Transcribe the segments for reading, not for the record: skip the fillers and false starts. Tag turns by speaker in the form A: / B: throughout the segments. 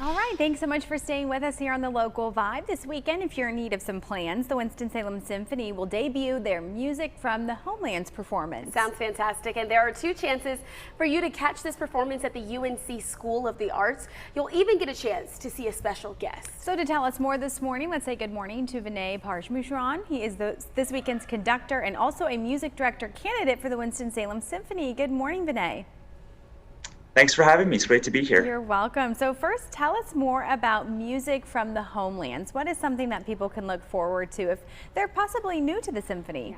A: All right, thanks so much for staying with us here on the Local Vibe. This weekend, if you're in need of some plans, the Winston-Salem Symphony will debut their Music from the Homelands performance.
B: Sounds fantastic, and there are two chances for you to catch this performance at the UNC School of the Arts. You'll even get a chance to see a special guest.
A: So to tell us more this morning, let's say good morning to Vinay Parshmushran. He is this weekend's conductor and also a music director candidate for the Winston-Salem Symphony. Good morning, Vinay.
C: Thanks for having me. It's great to be here.
A: You're welcome. So first, tell us more about Music from the Homelands. What is something that people can look forward to if they're possibly new to the symphony?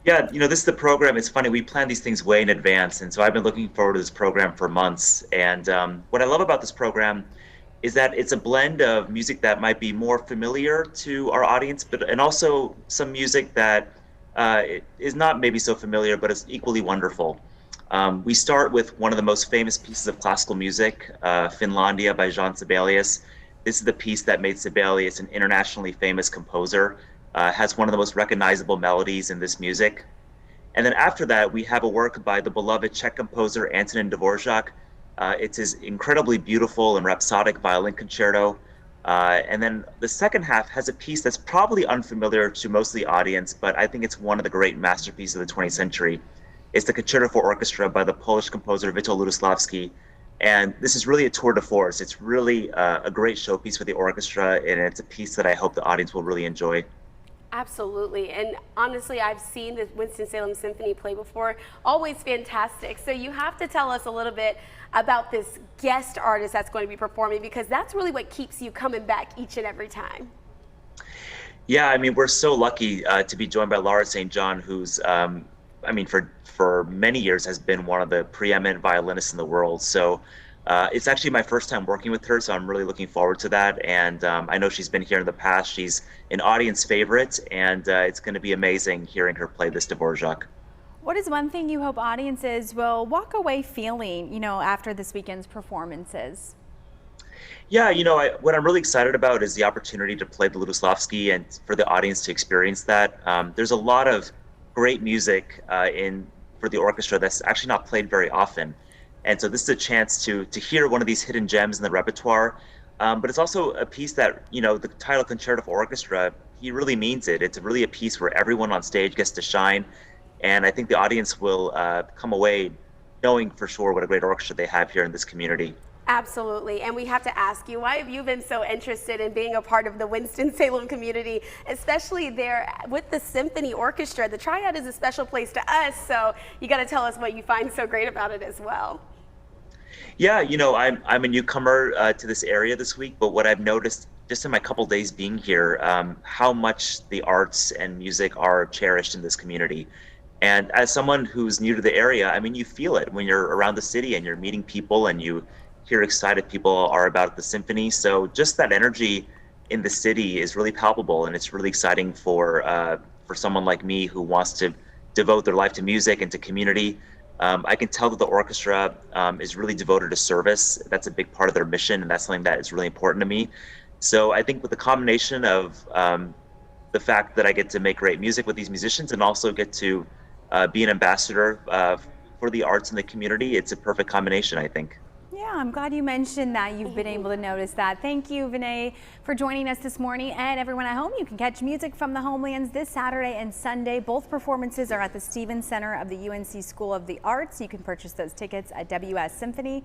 C: Yeah, this is the program. It's funny, we plan these things way in advance, and so I've been looking forward to this program for months. And what I love about this program is that it's a blend of music that might be more familiar to our audience, and also some music that is not maybe so familiar, but is equally wonderful. We start with one of the most famous pieces of classical music, Finlandia by Jean Sibelius. This is the piece that made Sibelius an internationally famous composer, has one of the most recognizable melodies in this music. And then after that, we have a work by the beloved Czech composer Antonín Dvořák. It's his incredibly beautiful and rhapsodic violin concerto. And then the second half has a piece that's probably unfamiliar to most of the audience, but I think it's one of the great masterpieces of the 20th century. It's the Concerto for Orchestra by the Polish composer Witold Lutosławski. And this is really a tour de force. It's really a great showpiece for the orchestra, and it's a piece that I hope the audience will really enjoy.
B: Absolutely, and honestly, I've seen the Winston-Salem Symphony play before. Always fantastic. So you have to tell us a little bit about this guest artist that's going to be performing, because that's really what keeps you coming back each and every time.
C: Yeah, I mean, we're so lucky to be joined by Laura St. John, who's for many years has been one of the preeminent violinists in the world. So it's actually my first time working with her, so I'm really looking forward to that. And I know she's been here in the past. She's an audience favorite, and it's going to be amazing hearing her play this Dvořák.
A: What is one thing you hope audiences will walk away feeling, after this weekend's performances?
C: Yeah, what I'm really excited about is the opportunity to play the Lutosławski and for the audience to experience that. There's a lot of great music for the orchestra that's actually not played very often. And so this is a chance to hear one of these hidden gems in the repertoire. But it's also a piece that, the title Concerto for Orchestra, he really means it. It's really a piece where everyone on stage gets to shine. And I think the audience will come away knowing for sure what a great orchestra they have here in this community.
B: Absolutely, and we have to ask you, why have you been so interested in being a part of the Winston-Salem community, especially there with the symphony orchestra? The Triad is a special place to us, so you got to tell us what you find so great about it as well.
C: Yeah, I'm a newcomer to this area this week, but what I've noticed just in my couple days being here, how much the arts and music are cherished in this community. And as someone who's new to the area, you feel it when you're around the city and you're meeting people and you hear excited people are about the symphony. So just that energy in the city is really palpable, and it's really exciting for someone like me who wants to devote their life to music and to community. I can tell that the orchestra is really devoted to service. That's a big part of their mission, and that's something that is really important to me. So I think with the combination of the fact that I get to make great music with these musicians and also get to be an ambassador for the arts in the community, it's a perfect combination, I think.
A: Yeah, I'm glad you mentioned that you've been able to notice that. Thank you, Vinay, for joining us this morning. And everyone at home, you can catch Music from the Homelands this Saturday and Sunday. Both performances are at the Stevens Center of the UNC School of the Arts. You can purchase those tickets at wssymphony.org.